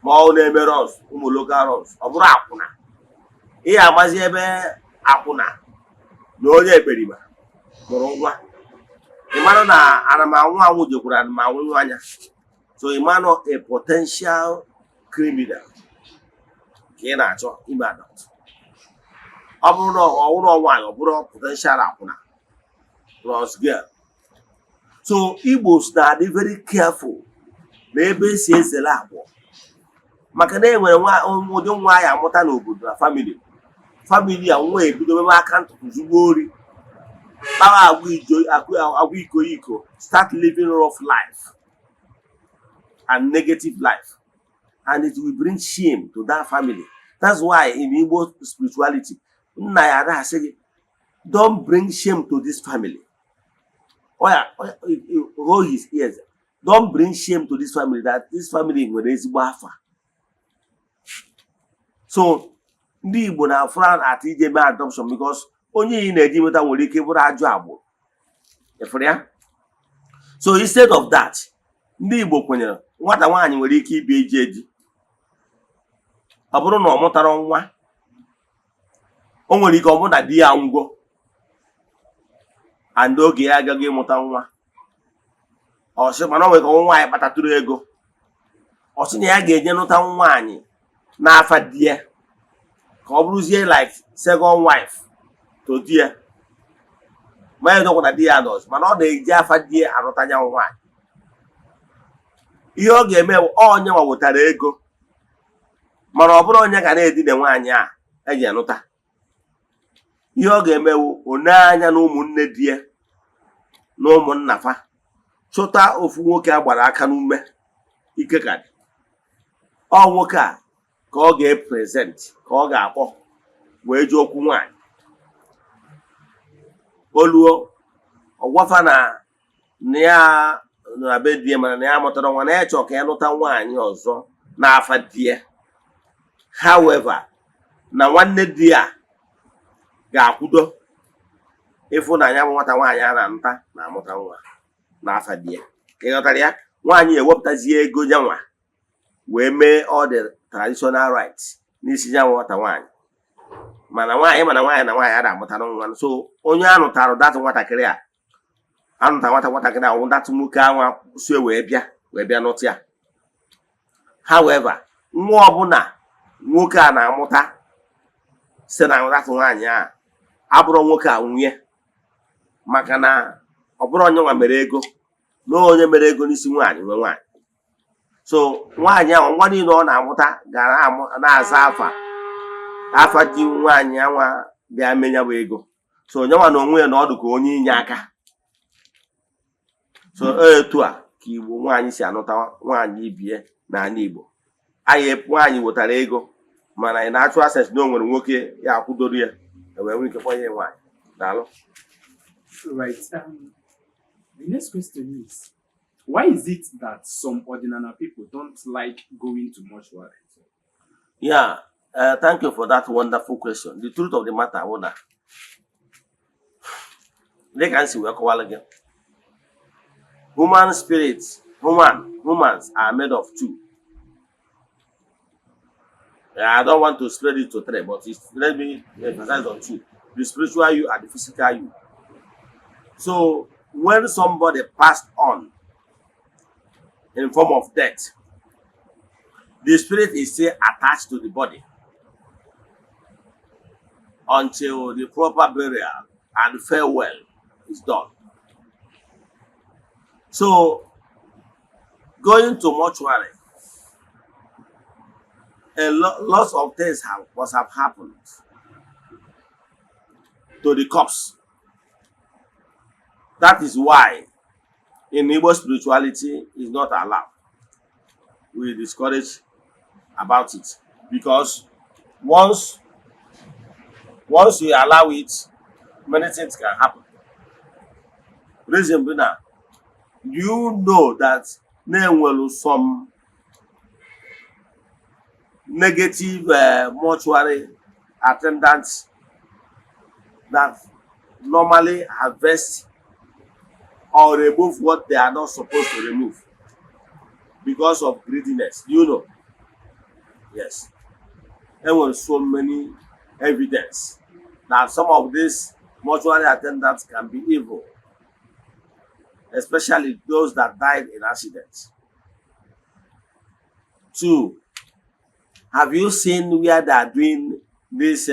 ma ọ na-eme rọs ụmụ lokal rọs, ọ bụrụ akwụna. Ihe amazi ebe akwụna na onye ekperima mụrụ nwa. Ịmanụ na anụmanụ anwụ jekwara anụmanụ anya. So ịmanụ a potential criminal ka ị na-achọ ime adopt. Ọ bụrụ na ọhụrụ nwaanyị ọ bụrụ potential akwụna plus girl. So Igbo na-adị very careful na ebe esi ezere agbụ maka na enwere ụdị nwa anyị amụta n'obodo na famili a nwa ebido mebe aka ntụtụ zugbo ori kpawa agwa iko start living rough life and negative life, and it will bring shame to that family. That's why in Igbo spirituality nna ya ada asị gị don't bring shame to this family. Roll his ears. Don't bring shame to this family, that this family nwere ezigbo afa. So ndị Igbo na-afụrụ at ije mee adoption because onye ị na-eji nweta nwere ike bụrụ ajọ agbụrụ. Efere ya? So instead of that, ndị Igbo kwenyere nwata nwaanyị nwere ike ibi eji eji. Ọ bụrụ na ọ mụtara nwa, o nwere ike ọ bụrụ na di ya ngwo and oge ya agaghị ịmụta nwa. Ọ sị mana o nwere ka nwaanyị kpatatụrụ ego. Ọ sị na ya ga-eje nụta nwaanyị n'afa di ya ka ọ bụrụzie like second wife to di ya. Ma ya dọkwa na di ya nọzi, mana ọ na-eji afa di ya arụta nya nwaanyị. Ihe ọ ga-eme onye nwa wetara ego, mana ọ bụrụ onye ga na-edina nwaanyị a eji anụta. Ihe ọ ga-eme one anya na ụmụnne di ya na ụmụnna fa, chọta ofu nwoke a gbara aka n'ume ike ka dị. Ọ nwoke a ka ọ ga-epresent, ka ọ ga-akpọ wee ji okwu nwaanyị. Oluo ọgwafa na ya na be di ya, mana na ya mụtara nwa, na ya chọọ ka ya nụta nwaanyị ọzọ n'afa di ya. However, na nwanne di ya ga-akwudo ịfụ na ya nwata nwaanyị a na-anụta na-amụta nwa n'afa di ya. Ka ị ghọtara ya? Nwaanyị ewepụtazie ego ya nwa wee mee all the traditional rights n'isi ya nwata nwaanyị. Mana nwaanyị na nwaanyị a na-amụta nwa. So onye anụtara datụ nwatakịrị a, anụta nwatakịrị a nwụ datụ nwoke anwa so wee bịa nụta ya. However, nwa ọbụla nwoke a na-amụta si na datụ nwaanyị a abụrụ nwoke a nwunye, maka na ọ bụrụ onye nwa mere ego, na onye mere ego n'isi nwaanyị nwe nwaanyị. So nwaanyị ahụ nwa niile ọ na-amụta gara na-aza afa di nwaanyị anwa bịa menya bụ ego. So onye nwa na onwe ya na ọdụ ka onye inye aka. So etu a ka Igbo nwaanyị si anụta nwaanyị ibie n'ala Igbo. Anyị nwaanyị wetara ego, mana ị na-achụ access na o nwere nwoke ya akwụdoro ya, wee nwere ike kpọnye nwaanyị. Daalụ. Right. The next question is, why is it that some ordinary people don't like going to mortuary? Yeah, thank you for that wonderful question. The truth of the matter is that they can see again. Human spirits, humans are made of two. I don't want to spread it to three, but let me emphasize on two: the spiritual you and the physical you. So when somebody passed on in form of death, the spirit is still attached to the body until the proper burial and farewell is done. So going to mortuary, lots of things must have happened to the corpse. That is why in Igbo spirituality is not allowed. We discourage about it, because once you allow it, many things can happen. Reason being, you know that there will some negative mortuary attendants that normally harvest or remove what they are not supposed to remove because of greediness. You know, yes, there were so many evidence that some of these mortuary attendants can be evil, especially those that died in accidents. Two, have you seen where they are doing this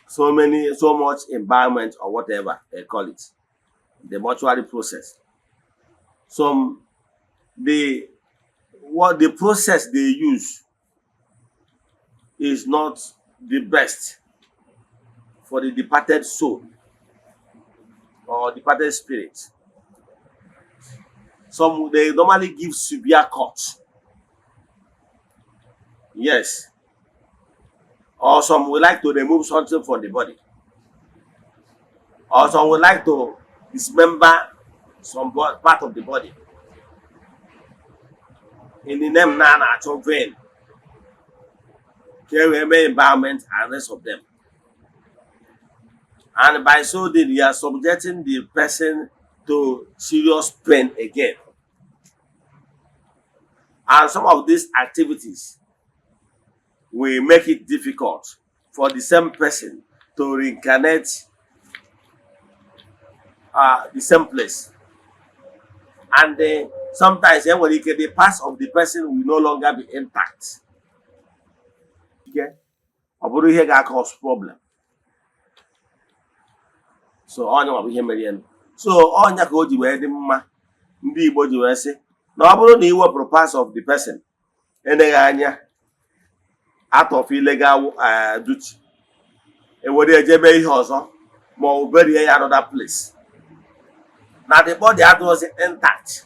so much environment or whatever they call it, the mortuary process? The process they use is not the best for the departed soul or departed spirit. Some they normally give severe cuts. Yes. Or some would like to remove something from the body. Or some would like to dismember some part of the body. In the name Nana vein. environment and rest of them. And by so doing, you are subjecting the person to serious pain again. And some of these activities will make it difficult for the same person to reincarnate the same place. And sometimes the past of the person will no longer be intact. Okay? Or here can cause problem. So on your mere. So on your go to where the ma ndị Igbo ji wee sị na ọ bụrụ na iwepụrụ past of the person eneghị anya out of illegal duty, ewere ejebe ihe ọzọ ma ọ bury ya another place. Now the body was intact,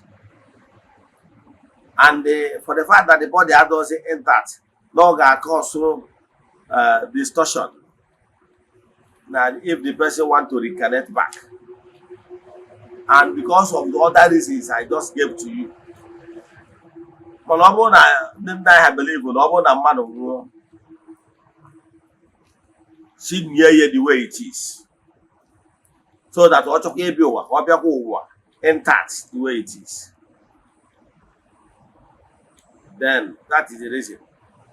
and for the fact that the body was intact, no cause distortion. Now if the person want to reconnect back, and because of the other reasons I just gave to you, I believe man see near the way it is. So that what intact the way it is. Then that is the reason.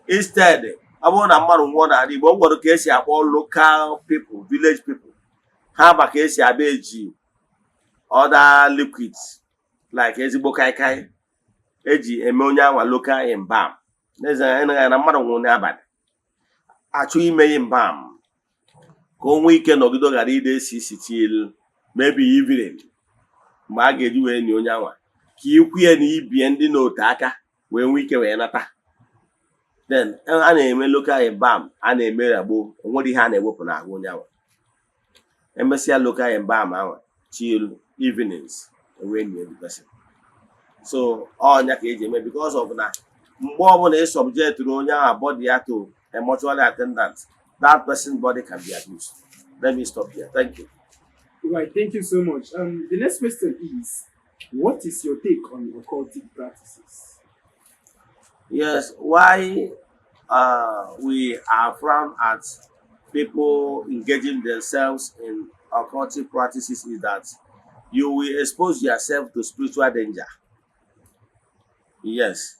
Instead, I want a man who want to case all local people, village people, have a case other liquids like ezibokai, ammonia or local embalm. There's a matter one about actually may embalm. Go weekend or go read till maybe evening. Maggie do any onyawa. Ki any biendi no taka when we can anata. Then an eme look at a bam and a merabo, and what he had a weapon at onyawa. Embassy look at a bam hour, chill evenings when you're the person. So all that because of that, more is subject to onya body to a mortuary attendant. That person's body can be abused. Let me stop here. Thank you. Right, thank you so much. The next question is, what is your take on occultic practices? Yes, why we are frowned at people engaging themselves in occultic practices is that you will expose yourself to spiritual danger. Yes.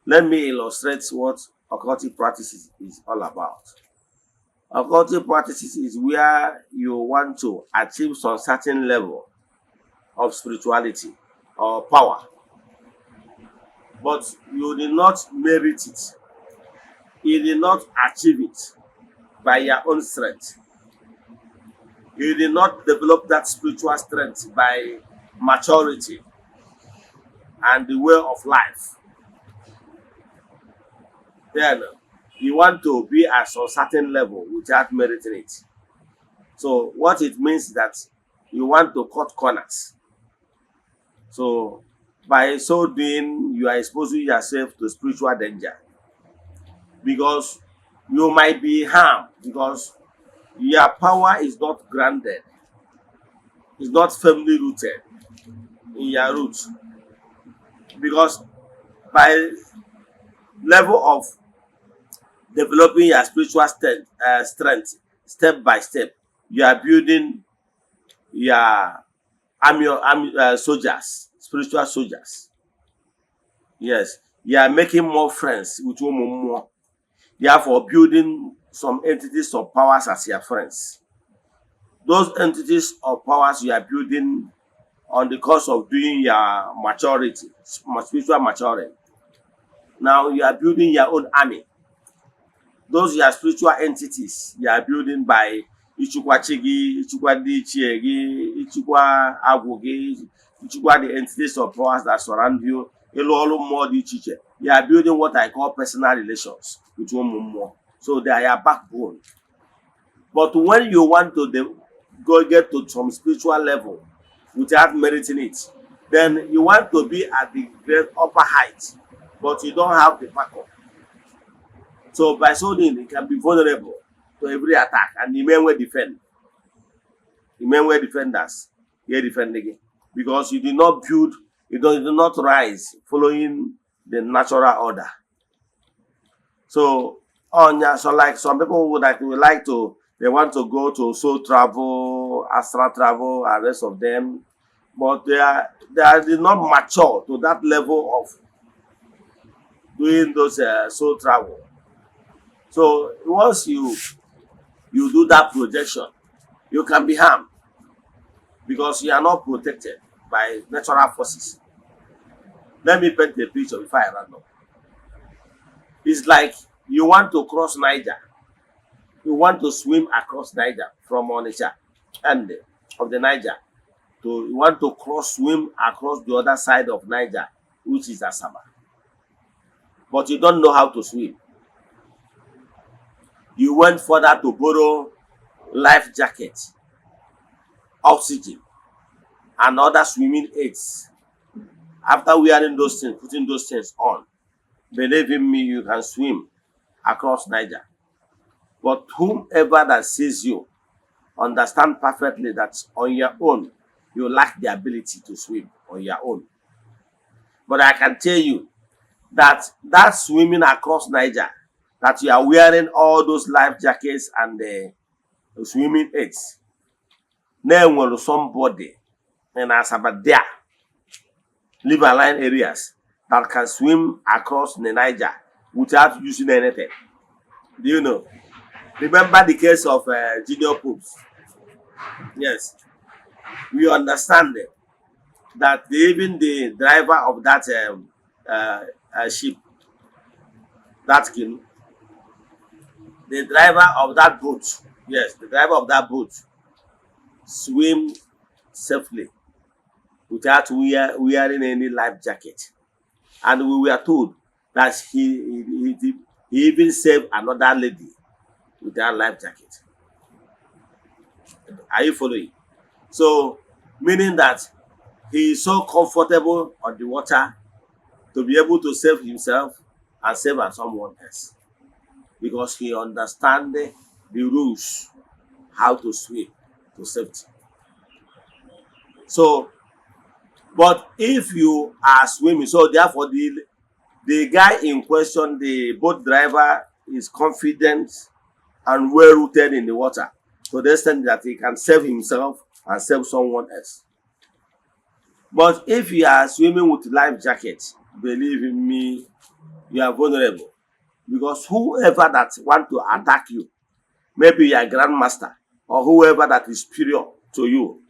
Let me illustrate what occultic practices is all about. Occultic practices is where you want to achieve some certain level of spirituality or power, but you did not merit it. You did not achieve it by your own strength. You did not develop that spiritual strength by maturity and the way of life. Then you want to be at a certain level without meriting it. So what it means is that you want to cut corners. So by so doing, you are exposing yourself to spiritual danger. Because you might be harmed because your power is not grounded. It's not firmly rooted in your roots. Because by level of developing your spiritual strength step by step, you are building your soldiers, spiritual soldiers. Yes, you are making more friends with more. Therefore, building some entities of powers as your friends. Those entities of powers you are building on the course of doing your maturity, spiritual maturity. Now you are building your own army. Those are spiritual entities you are building by Ichukwa Chigi, Ichukwa Dichiegi, Ichukwa Agwoge, Ichukwa the entities of powers that surround you. You are building what I call personal relations with one more. So they are your backbone. But when you want to go get to some spiritual level without meriting it, then you want to be at the great upper height, but you don't have the backup. So by so doing, it can be vulnerable to every attack, and the men will defend. The men will defend us. They defend again. Because you did not build, you do not rise following the natural order. So Onya, so like some people would like to, they want to go to soul travel, astral travel, and rest of them, but they are not mature to that level of doing those soul travel. So once you do that projection, you can be harmed because you are not protected by natural forces. Let me paint a picture before I run up. It's like you want to cross Niger. You want to swim across Niger from Onitsha and of the Niger. You want to swim across the other side of Niger, which is Asaba. But you don't know how to swim. You went further to borrow life jacket, oxygen, and other swimming aids. After wearing those things, putting those things on, believe in me, you can swim across Niger. But whomever that sees you, understand perfectly that on your own, you lack the ability to swim on your own. But I can tell you that swimming across Niger, that you are wearing all those life jackets and the swimming aids, then when somebody in Asaba there, river line areas, that can swim across the Niger without using anything. Do you know? Remember the case of Junior Popes? Yes. We understand that even the driver of that ship, that canoe, the driver of that boat, yes, the driver of that boat swim safely without wearing any life jacket. And we were told that he even saved another lady without life jacket. Are you following? So, meaning that he is so comfortable on the water to be able to save himself and save someone else, because he understands the rules, how to swim to safety. So, but if you are swimming, so therefore the guy in question, the boat driver, is confident and well rooted in the water to the extent that he can save himself and save someone else. But if you are swimming with life jacket, believe in me, you are vulnerable, because whoever that want to attack you, maybe your grandmaster or whoever that is superior to you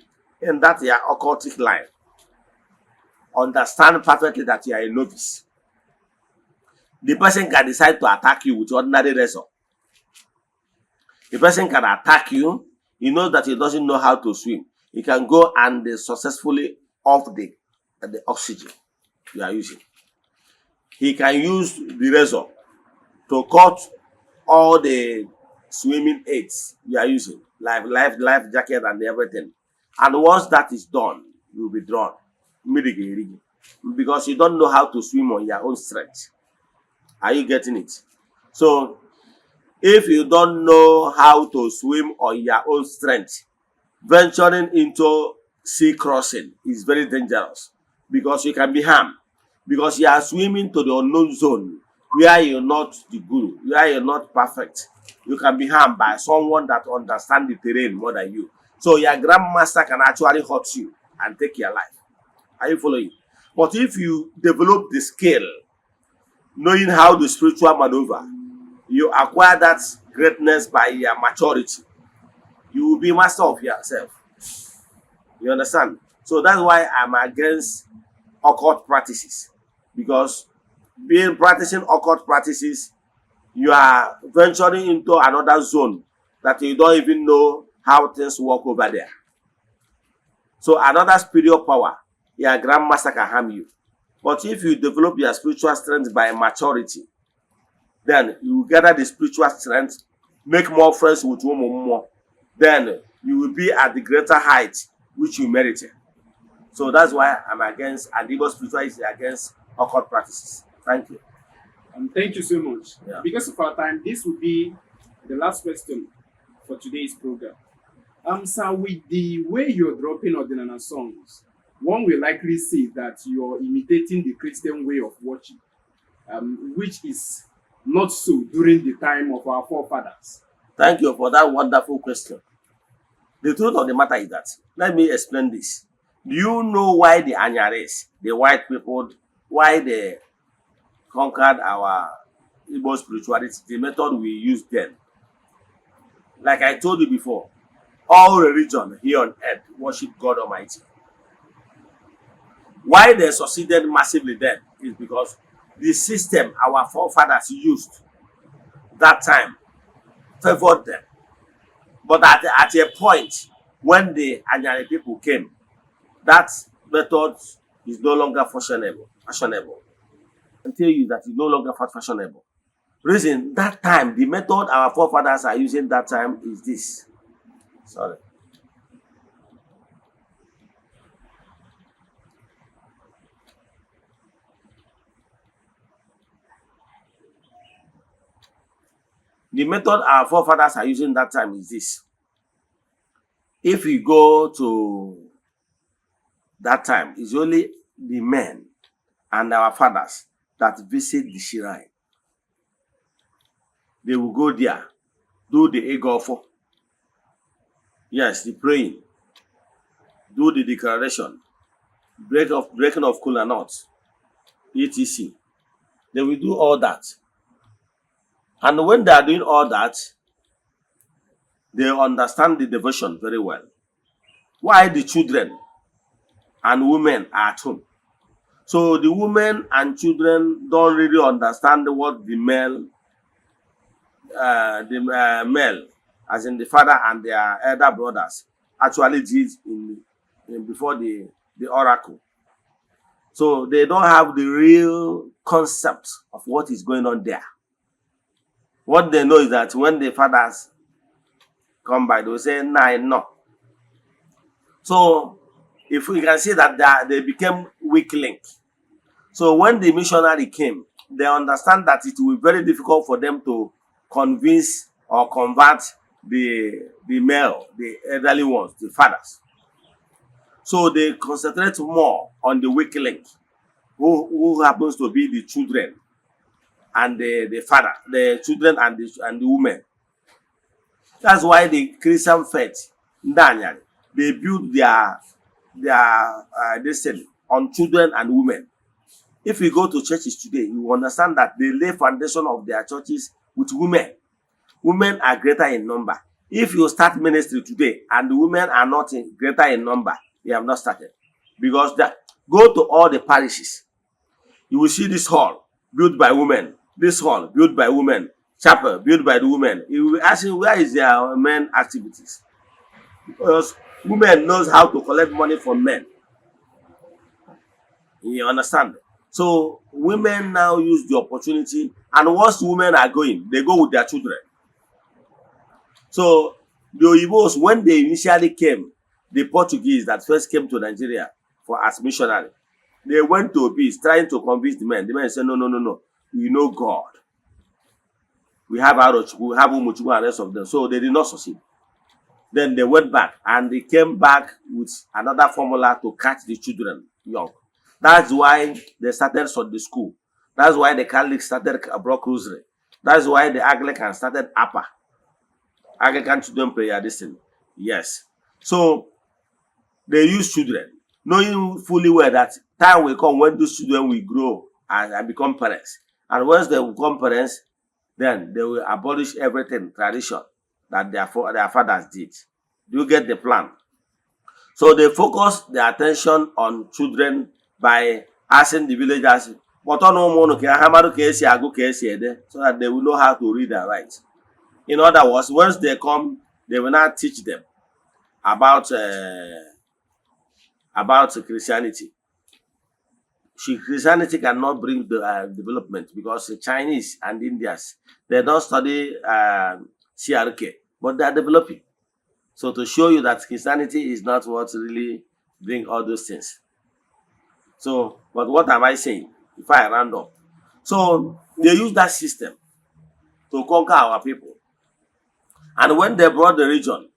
in that your occultic line, understand perfectly that you are a novice. The person can decide to attack you with ordinary razor. The person can attack you. He knows that he doesn't know how to swim. He can go and successfully off the oxygen you are using. He can use the razor to cut all the swimming aids you are using, like life jacket and everything. And once that is done, you will be drawn immediately, because you don't know how to swim on your own strength. Are you getting it? So, if you don't know how to swim on your own strength, venturing into sea crossing is very dangerous, because you can be harmed, because you are swimming to the unknown zone where you're not the guru, where you're not perfect. You can be harmed by someone that understands the terrain more than you. So your grandmaster can actually hurt you and take your life. Are you following? But if you develop the skill, knowing how the spiritual maneuver, you acquire that greatness by your maturity, you will be master of yourself. You understand? So that's why I'm against occult practices, because practicing occult practices, you are venturing into another zone that you don't even know how things work over there. So another spiritual power, your grandmaster can harm you. But if you develop your spiritual strength by maturity, then you gather the spiritual strength, make more friends with more. Then you will be at the greater height which you merited. So that's why I'm against, and Igbo spirituality is against occult practices. Thank you. Thank you so much. Yeah. Because of our time, this will be the last question for today's program. Sir, with the way you're dropping Ordinana songs, one will likely see that you're imitating the Christian way of worship, which is not so during the time of our forefathers? Thank you for that wonderful question. The truth of the matter is that, let me explain this. Do you know why the Anyares, the white people, why they conquered our Igbo spirituality, the method we used then? Like I told you before, all religion here on earth worship God Almighty. Why they succeeded massively then is because the system our forefathers used that time favored them. But at a point when the Anyari people came, that method is no longer fashionable. I can tell you that it's no longer fashionable. Reason, that time, the method our forefathers are using that time is this. Sorry. The method our forefathers are using that time is this. If you go to that time, it's only the men and our fathers that visit the shrine. They will go there, do the egofo. Yes, the praying, do the declaration, breaking of kola nuts, etc. They will do all that. And when they are doing all that, they understand the devotion very well. Why the children and women are at home? So the women and children don't really understand what the male, male, as in the father and their elder brothers, actually did before the oracle. So they don't have the real concept of what is going on there. What they know is that when the fathers come by, they will say, "Nah, no." So if we can see that they became weak link. So when the missionary came, they understand that it will be very difficult for them to convince or convert the male, the elderly ones, the fathers. So they concentrate more on the weak link, who happens to be the children and the father, the children and the women. That's why the Christian faith, Ndanyari, they build their destiny on children and women. If you go to churches today, you understand that they lay foundation of their churches with women. Women are greater in number. If you start ministry today and the women are not greater in number, you have not started. Because go to all the parishes, you will see this hall built by women, this hall built by women, chapel built by the women. You will ask you, where is their men activities? Because women knows how to collect money from men. You understand? So women now use the opportunity, and once women are going, they go with their children. So the Oyibo's, when they initially came, the Portuguese that first came to Nigeria as missionary, they went to Obis trying to convince the men. The men said, no. We know God. We have Arochukwu, we have Umuchukwu and the rest of them. So they did not succeed. Then they went back and they came back with another formula to catch the children young. That's why they started Sunday school. That's why the Catholics started Brock Rosary. That's why the Anglican started APA. Anglican Children Prayer, this thing. Yes. So they use children, knowing fully well that time will come when those children will grow and become parents. And once they become parents, then they will abolish everything, tradition that their fathers did. Do you get the plan? So they focus their attention on children by asking the villagers, so that they will know how to read and write. In other words, once they come, they will not teach them about Christianity. Christianity cannot bring the development, because the Chinese and Indians, they don't study CRK, but they are developing. So to show you that Christianity is not what really bring all those things. So, but what am I saying? If I round up, so they use that system to conquer our people. And when they brought the region,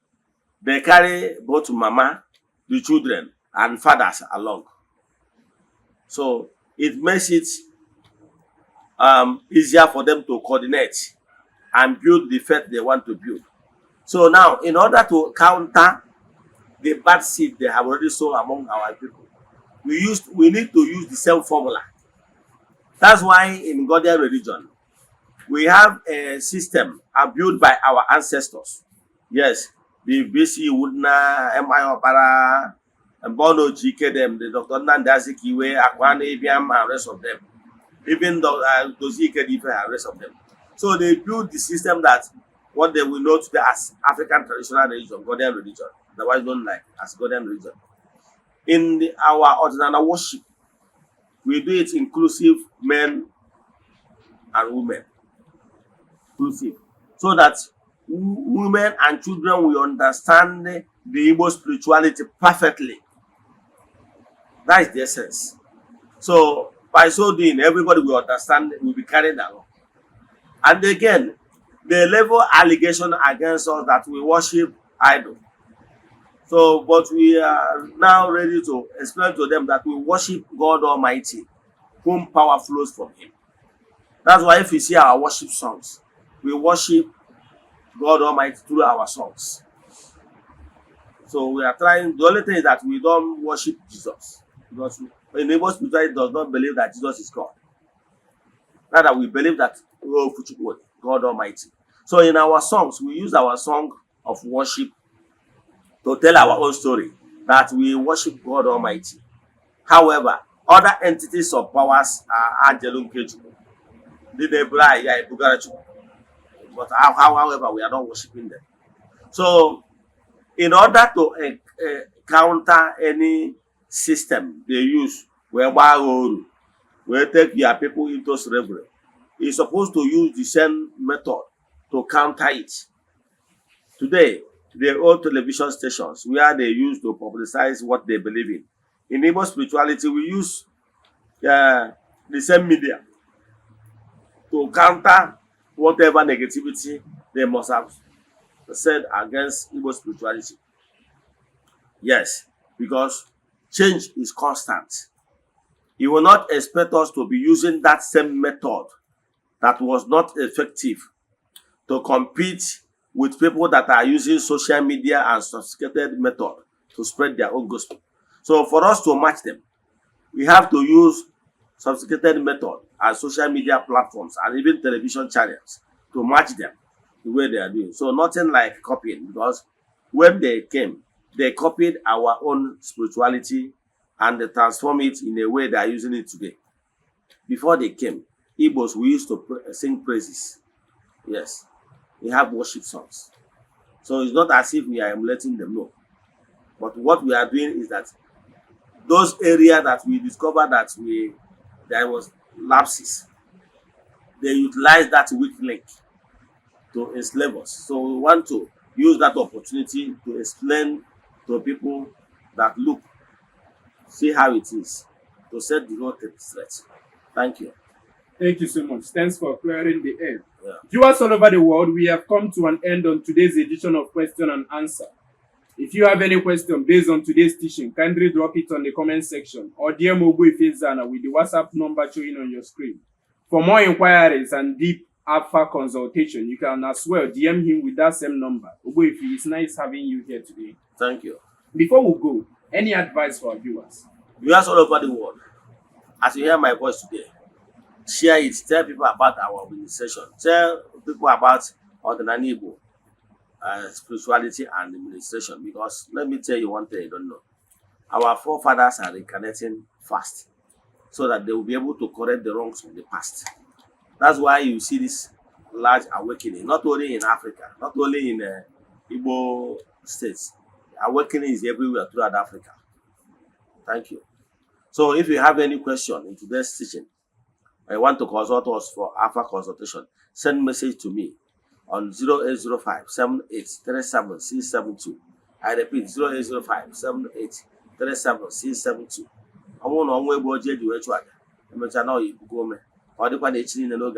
they carry both mama, the children, and fathers along. So it makes it easier for them to coordinate and build the faith they want to build. So now, in order to counter the bad seed they have already sown among our people, we need to use the same formula. That's why in Ghanaian religion, we have a system built by our ancestors. Yes, the BC Wudna, M.I. Opara, and Bono GK them, the Dr. Nandazikiwe, Akwan Abiam, and rest of them. Even those GK and rest of them. So they built the system that what they will know today as African traditional religion, Ghanaian religion, otherwise known like as Ghanaian religion. In our ordinary worship, we do it inclusive men and women. Inclusive. So that women and children will understand the Igbo spirituality perfectly. That is the essence. So by so doing, everybody will understand, will be carried along. And again, they level allegation against us that we worship idol. So, but we are now ready to explain to them that we worship God Almighty, whom power flows from Him. That's why if you see our worship songs, we worship God Almighty through our songs. So we are trying, the only thing is that we don't worship Jesus. Because in Igbo spirituality does not believe that Jesus is God. Rather, we believe that God Almighty. So in our songs, we use our song of worship to tell our own story, that we worship God Almighty. However, other entities of powers are Angelum Kejubu. But however, we are not worshiping them. So, in order to counter any system they use whereby we take your people into slavery, you're supposed to use the same method to counter it. Today, the old television stations where they use to publicize what they believe in. In Igbo spirituality, we use the same media to counter whatever negativity they must have said against Igbo spirituality. Yes, because change is constant. You will not expect us to be using that same method that was not effective to compete with people that are using social media and sophisticated method to spread their own gospel. So for us to match them, we have to use sophisticated method and social media platforms and even television channels to match them the way they are doing. So nothing like copying, because when they came, they copied our own spirituality and they transform it in a way they are using it today. Before they came, Igbos, we used to sing praises. Yes. We have worship songs. So it's not as if we are emulating them, no. But what we are doing is that those areas that we discovered that there was lapses, they utilize that weak link to enslave us. So we want to use that opportunity to explain to people that, look, see how it is, to set the whole thing straight. Thank you. Thank you so much. Thanks for clearing the air. Yeah. Viewers all over the world, we have come to an end on today's edition of Question and Answer. If you have any question based on today's teaching, kindly drop it on the comment section or DM Ogbuefi Eze-Ana with the WhatsApp number showing on your screen. For more inquiries and deep alpha consultation, you can as well DM him with that same number. Ogbuefi, it's nice having you here today. Thank you. Before we go, any advice for our viewers? Viewers all over the world, as you hear my voice today, share it, tell people about our administration, tell people about ordinary Igbo spirituality and administration, because let me tell you one thing you don't know. Our forefathers are reincarnating fast so that they will be able to correct the wrongs of the past. That's why you see this large awakening, not only in Africa, not only in Igbo states. Awakening is everywhere throughout Africa. Thank you. So if you have any question in today's teaching, I want to consult us for alpha consultation, send message to me on 0805 7837 672. I repeat, 0805 7837 672. I want to know where you are. I'm not sure you go. Or the one that you know,